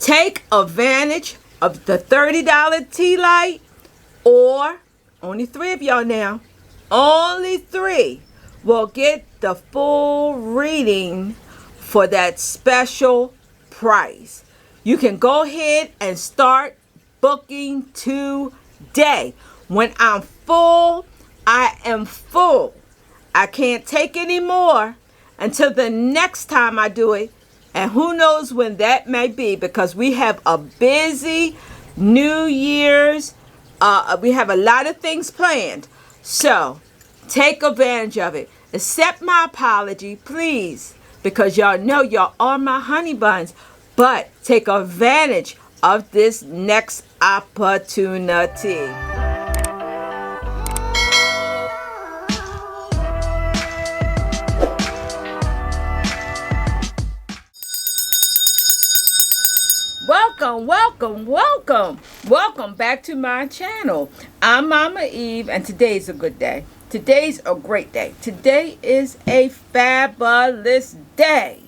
Take advantage of the $30 tea light, or only 3 of y'all now. Only 3 will get the full reading for that special price. You can go ahead and start booking today. When I'm full, I am full. I can't take any more until the next time I do it. And who knows when that may be, because we have a busy New Year's. We have a lot of things planned. So take advantage of it. Accept my apology, please, because y'all know y'all are my honey buns. But take advantage of this next opportunity. Welcome back to my channel. I'm Mama Eve, and today's a good day. Today's a great day. Today is a fabulous day.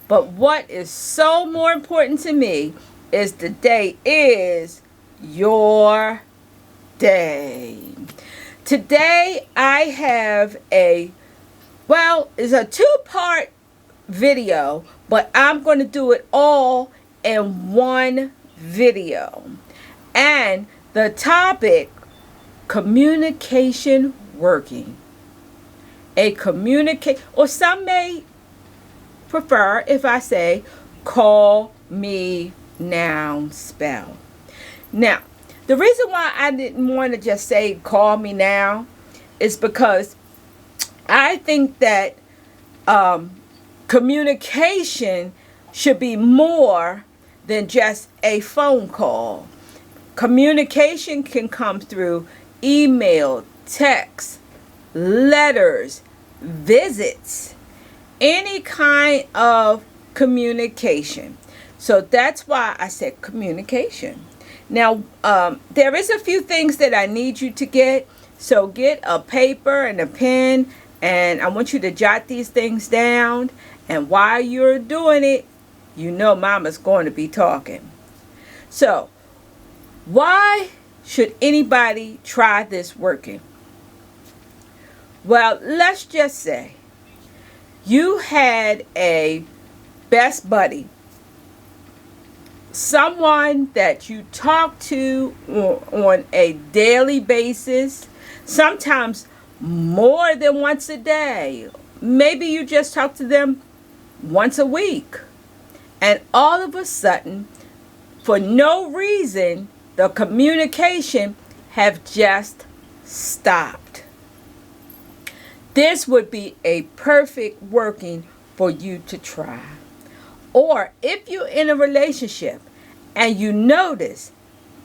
But what is so more important to me is the day is your day. Today I have it's a 2-part video, but I'm going to do it all in one video. And the topic, communication working. Or some may prefer if I say, call me now spell. Now, the reason why I didn't want to just say call me now is because I think that communication should be more than just a phone call. Communication can come through email, text, letters, visits, any kind of communication. So that's why I said communication. Now, there is a few things that I need you to get. So get a paper and a pen, and I want you to jot these things down. And while you're doing it, you know Mama's going to be talking. So, why should anybody try this working? Well, let's just say you had a best buddy, someone that you talk to on a daily basis, sometimes more than once a day. Maybe you just talk to them once a week. And all of a sudden, for no reason, the communication have just stopped. This would be a perfect working for you to try. Or if you're in a relationship and you notice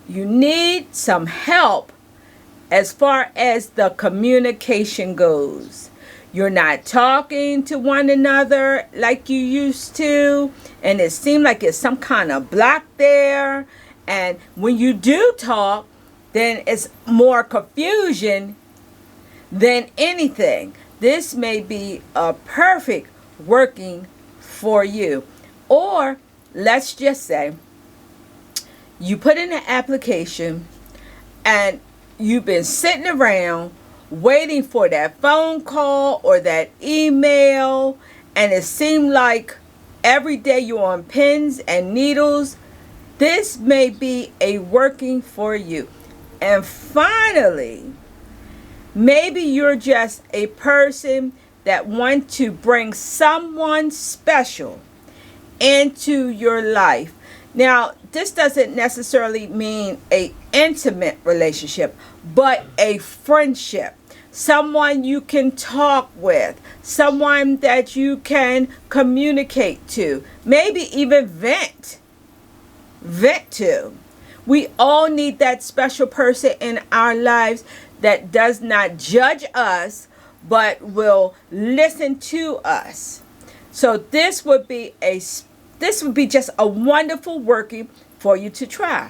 you need some help as far as the communication goes. You're not talking to one another like you used to, and it seems like it's some kind of block there. And when you do talk, then it's more confusion than anything. This may be a perfect working for you. Or let's just say you put in an application and you've been sitting around waiting for that phone call or that email, and it seemed like every day you're on pins and needles. This may be a working for you. And finally, maybe you're just a person that wants to bring someone special into your life. Now, this doesn't necessarily mean an intimate relationship, but a friendship. Someone you can talk with, someone that you can communicate to, maybe even vent to. We all need that special person in our lives that does not judge us, but will listen to us. So this would be just a wonderful working for you to try.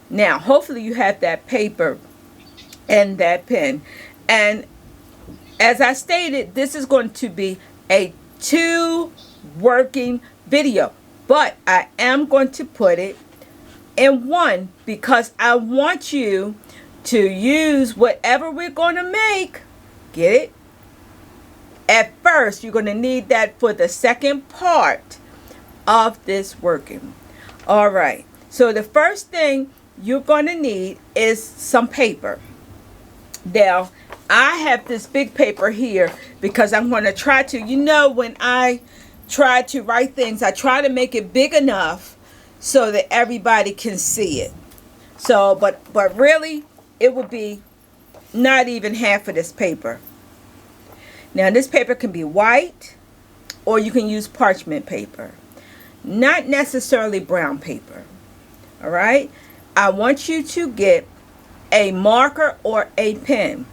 Now, hopefully you have that paper and that pen. And as I stated, this is going to be a 2 working video, but I am going to put it in one because I want you to use whatever we're going to make. Get it? At first, you're going to need that for the second part of this working. All right. So the first thing you're going to need is some paper. Now, I have this big paper here because I'm going to try to, when I try to write things, I try to make it big enough so that everybody can see it. So, but really, it would be not even half of this paper. Now, this paper can be white or you can use parchment paper. Not necessarily brown paper. All right? I want you to get a marker or a pen,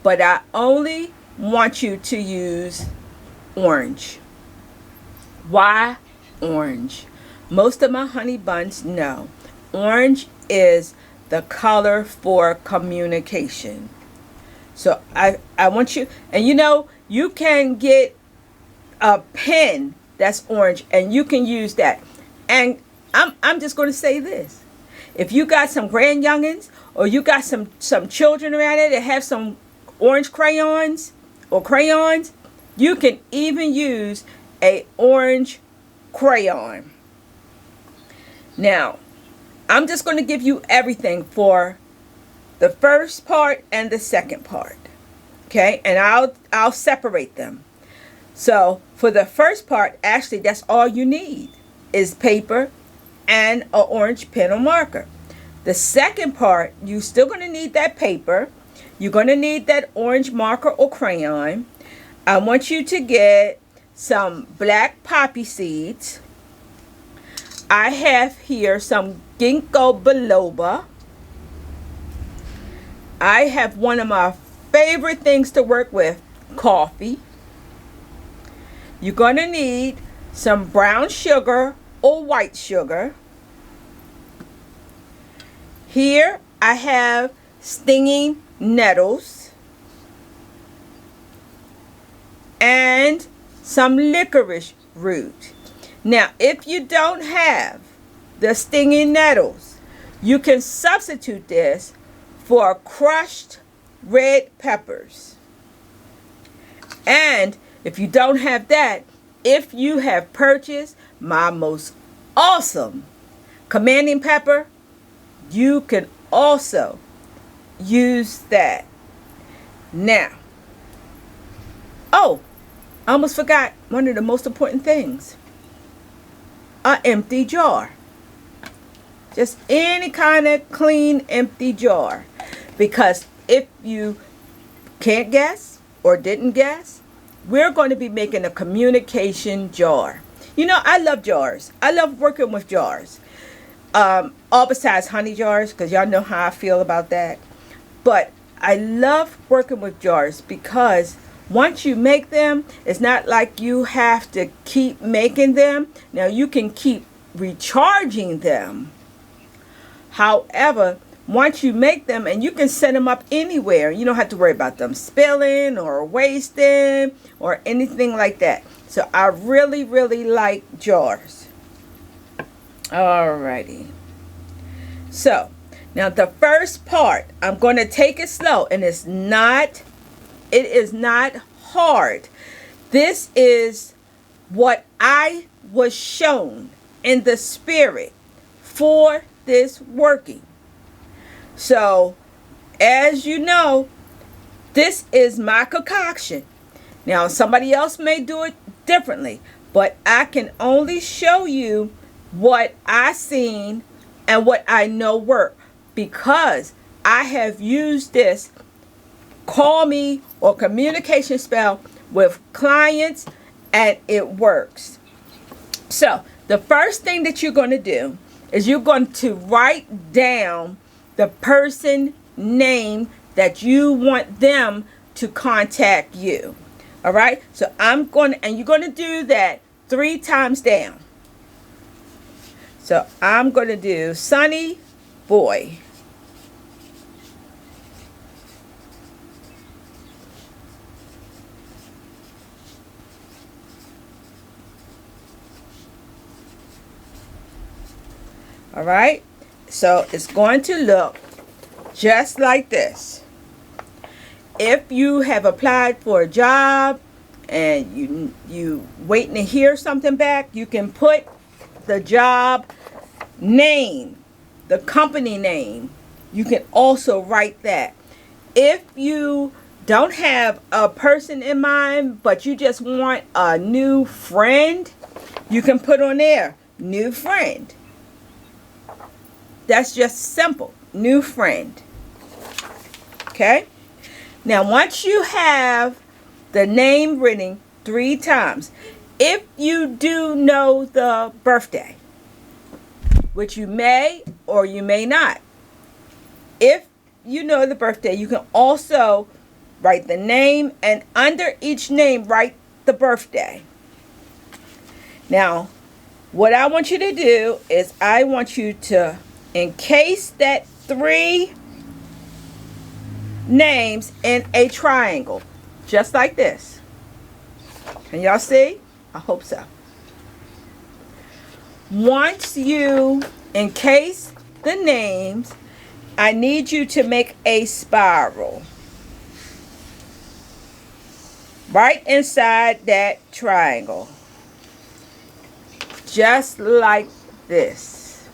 but I only want you to use orange. Why orange? Most of my honey buns know orange is the color for communication. So I want you, and you can get a pen that's orange and you can use that. And I'm just going to say this. If you got some grand youngins or you got some children around there that have some orange crayons or crayons, you can even use a orange crayon. Now, I'm just going to give you everything for the first part and the second part. Okay? And I'll separate them. So, for the first part, actually that's all you need is paper and an orange pen or marker. The second part, you're still going to need that paper. You're going to need that orange marker or crayon. I want you to get some black poppy seeds. I have here some ginkgo biloba. I have one of my favorite things to work with, coffee. You're going to need some brown sugar or white sugar. Here I have stinging nettles and some licorice root. Now, if you don't have the stinging nettles, you can substitute this for crushed red peppers. And if you don't have that, if you have purchased my most awesome commanding pepper, you can also use that. Now, I almost forgot one of the most important things. An empty jar. Just any kind of clean empty jar. Because if you can't guess or didn't guess, we're going to be making a communication jar. I love jars. I love working with jars. All besides honey jars, because y'all know how I feel about that. But I love working with jars because once you make them, it's not like you have to keep making them. Now, you can keep recharging them. However, once you make them, and you can set them up anywhere, you don't have to worry about them spilling or wasting or anything like that. So I really, really like jars. Alrighty. So now the first part, I'm going to take it slow, and it is not hard. This is what I was shown in the spirit for this working. So, as you know, this is my concoction. Now, somebody else may do it differently, but I can only show you what I seen and what I know work because I have used this call me or communication spell with clients and it works. So, the first thing that you're going to do is you're going to write down the person name that you want them to contact you. All right? So you're going to do that 3 times down. So I'm going to do Sonny Boy. All right? So it's going to look just like this. If you have applied for a job and you waiting to hear something back, you can put the job name, the company name. You can also write that. If you don't have a person in mind, but you just want a new friend, you can put on there, new friend. That's just simple, new friend. Okay? Now, once you have the name written 3 times, if you do know the birthday, which you may or you may not, if you know the birthday, you can also write the name, and under each name, write the birthday. Now, what I want you to do is I want you to encase that 3 names in a triangle, just like this. Can y'all see? I hope so. Once you encase the names, I need you to make a spiral right inside that triangle, just like this.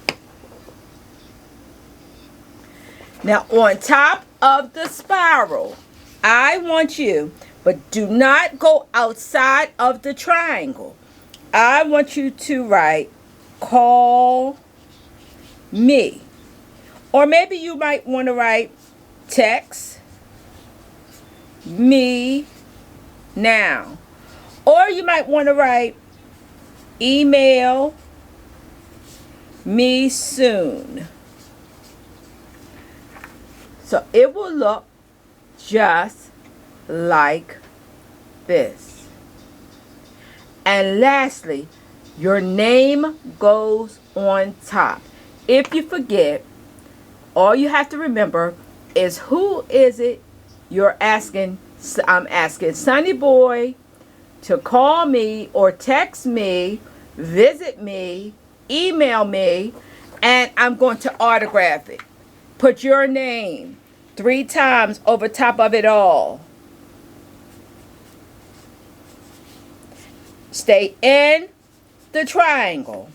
Now, on top of the spiral, I want you, but do not go outside of the triangle. I want you to write, call me. Or maybe you might want to write, text me now. Or you might want to write, email me soon. So it will look just like this. And lastly, your name goes on top. If you forget, all you have to remember is who is it you're asking. I'm asking Sonny Boy to call me or text me, visit me, email me, and I'm going to autograph it. Put your name 3 times over top of it all. Stay in the triangle.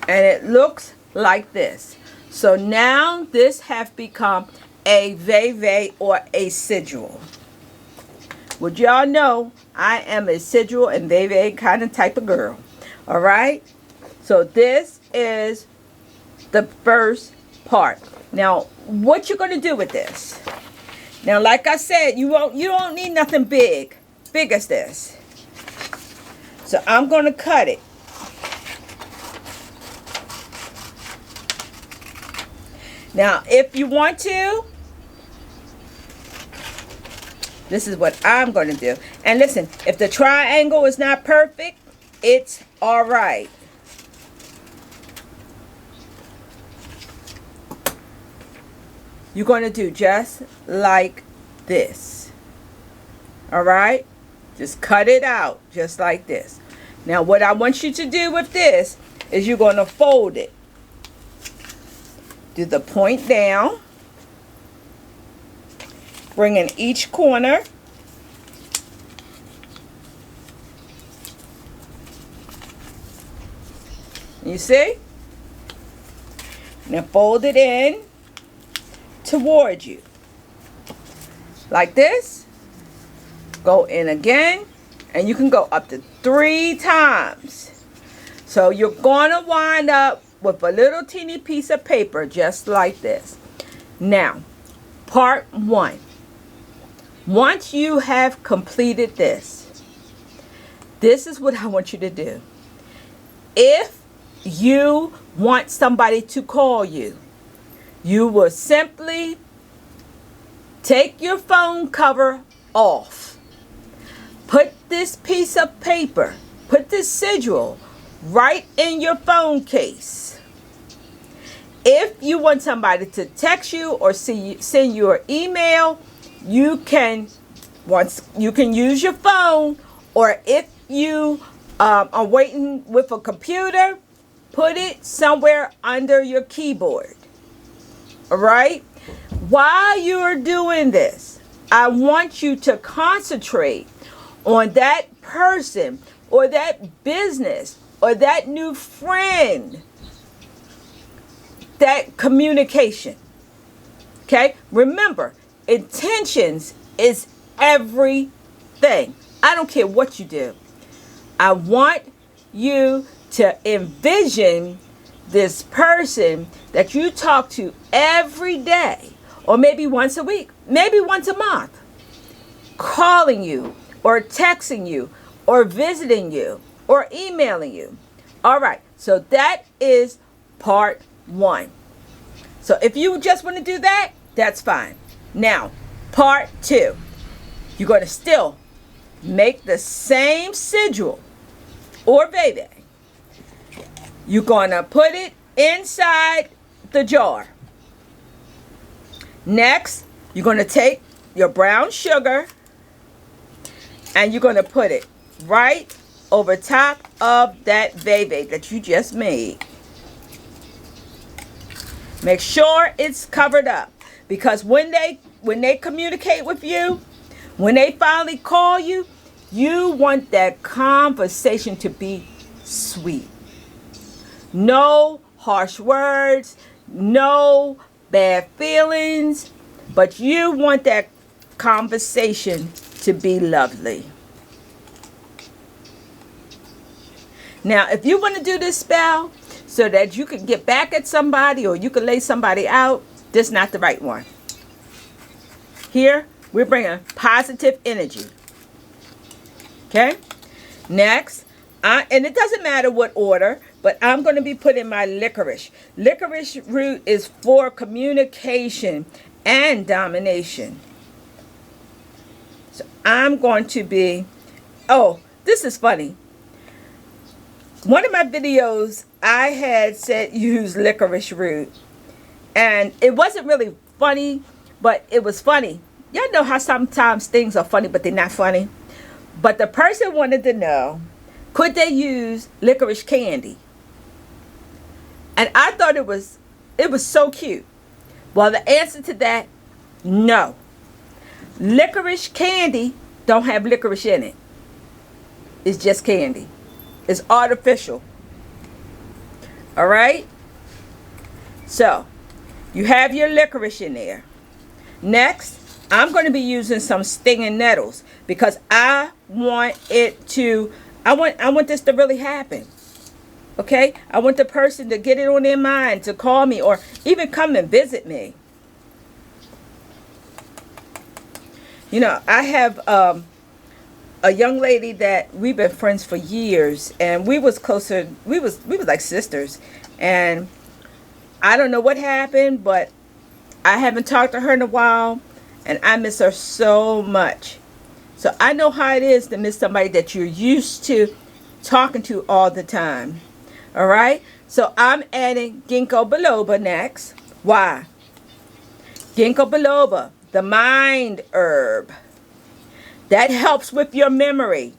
And it looks like this. So now this have become a veve or a sigil. Would y'all know I am a sigil and veve kind of type of girl. All right. So this is the first part. Now, what you're going to do with this? Now, like I said, you don't need nothing big as this. So I'm going to cut it. Now, if you want to, this is what I'm going to do. And listen, if the triangle is not perfect, it's all right. You're going to do just like this. All right? Just cut it out just like this. Now, what I want you to do with this is you're going to fold it. Do the point down. Bring in each corner. You see? Now fold it in toward you. Like this. Go in again. And you can go up to 3 times. So you're going to wind up with a little teeny piece of paper just like this. Now, part 1. Once you have completed this, this is what I want you to do. If you want somebody to call you, you will simply take your phone cover off. Put this piece of paper, put this sigil right in your phone case. If you want somebody to text you or send you an email, you can use your phone, or if you are waiting with a computer, put it somewhere under your keyboard. All right? While you're doing this, I want you to concentrate on that person or that business or that new friend, that communication. Okay? Remember, intentions is everything. I don't care what you do. I want you to envision this person that you talk to every day, or maybe once a week, maybe once a month, calling you or texting you or visiting you or emailing you. All right, so that is part one. So if you just want to do that, that's fine. Now, part two, you're going to still make the same sigil or veve. You're going to put it inside the jar. Next, you're going to take your brown sugar and you're going to put it right over top of that veve that you just made. Make sure it's covered up, because when they communicate with you, when they finally call you, you want that conversation to be sweet. No harsh words, no bad feelings, but you want that conversation to be lovely. Now, if you want to do this spell so that you can get back at somebody or you can lay somebody out, this is not the right one. Here, we're bringing positive energy. Okay? Next, and it doesn't matter what order, but I'm going to be putting my licorice. Licorice root is for communication and domination. So I'm going to be, oh, this is funny. One of my videos, I had said use licorice root. And it wasn't really funny, but it was funny. Y'all know how sometimes things are funny, but they're not funny. But the person wanted to know, could they use licorice candy? And I thought it was so cute. Well, the answer to that, no. Licorice candy don't have licorice in it. It's just candy. It's artificial. All right? So, you have your licorice in there. Next, I'm going to be using some stinging nettles because I want this to really happen. Okay? I want the person to get it on their mind, to call me or even come and visit me. You know, I have a young lady that we've been friends for years, and we was closer. We was like sisters, and I don't know what happened, but I haven't talked to her in a while, and I miss her so much. So I know how it is to miss somebody that you're used to talking to all the time. All right? So I'm adding ginkgo biloba next. Why? Ginkgo biloba, the mind herb. That helps with your memory.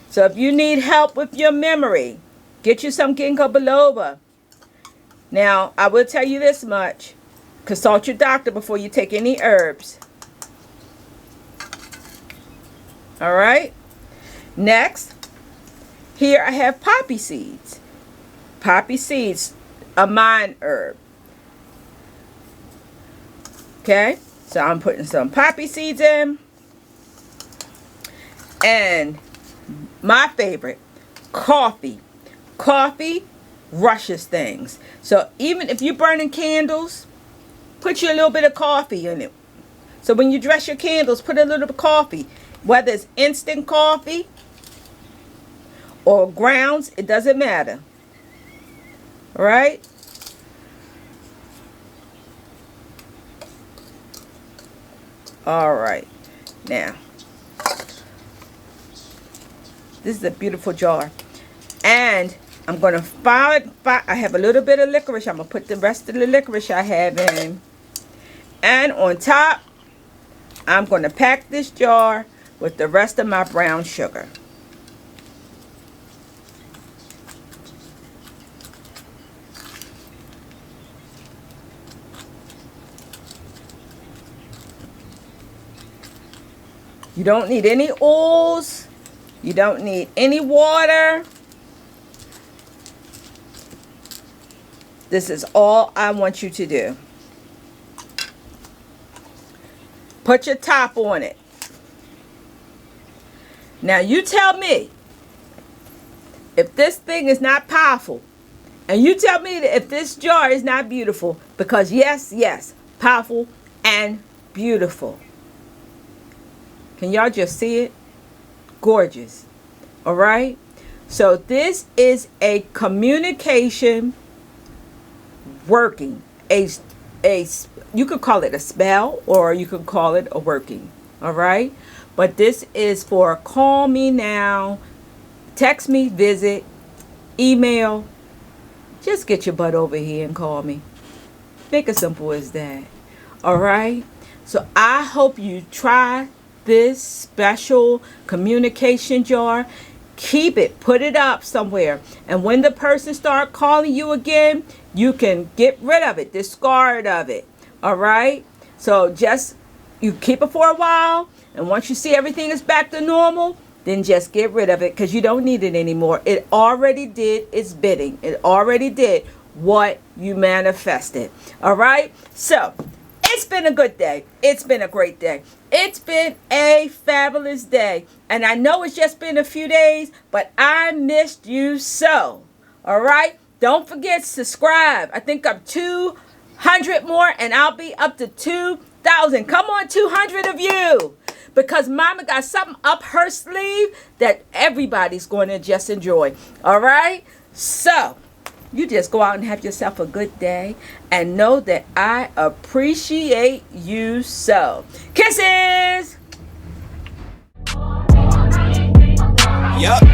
So if you need help with your memory, get you some ginkgo biloba. Now, I will tell you this much. Consult your doctor before you take any herbs. All right? Next, here I have poppy seeds. Poppy seeds, a mind herb. Okay? So I'm putting some poppy seeds in. And my favorite, coffee. Coffee rushes things. So even if you're burning candles, put you a little bit of coffee in it. So when you dress your candles, put a little bit of coffee. Whether it's instant coffee or grounds, it doesn't matter. All right? All right. Now, this is a beautiful jar. And I'm going to file it. I have a little bit of licorice. I'm going to put the rest of the licorice I have in. And on top, I'm going to pack this jar with the rest of my brown sugar. You don't need any oils. You don't need any water. This is all I want you to do. Put your top on it. Now you tell me if this thing is not powerful. And you tell me that if this jar is not beautiful. Because yes, powerful and beautiful. Can y'all just see it? Gorgeous. All right. So this is a communication working. You could call it a spell or you could call it a working. All right. But this is for call me now, text me, visit, email. Just get your butt over here and call me. Make it simple as that. All right. So I hope you try this special communication jar. Keep it, put it up somewhere, and when the person start calling you again, you can get rid of it, discard of it. All right. So just you keep it for a while, and once you see everything is back to normal, then just get rid of it because you don't need it anymore. It already did its bidding. It already did what you manifested. All right. So it's been a good day. It's been a great day. It's been a fabulous day. And I know it's just been a few days, but I missed you so. All right. Don't forget to subscribe. I think I'm 200 more and I'll be up to 2,000. Come on, 200 of you. Because Mama got something up her sleeve that everybody's going to just enjoy. All right. So you just go out and have yourself a good day and know that I appreciate you so. Kisses! Yup.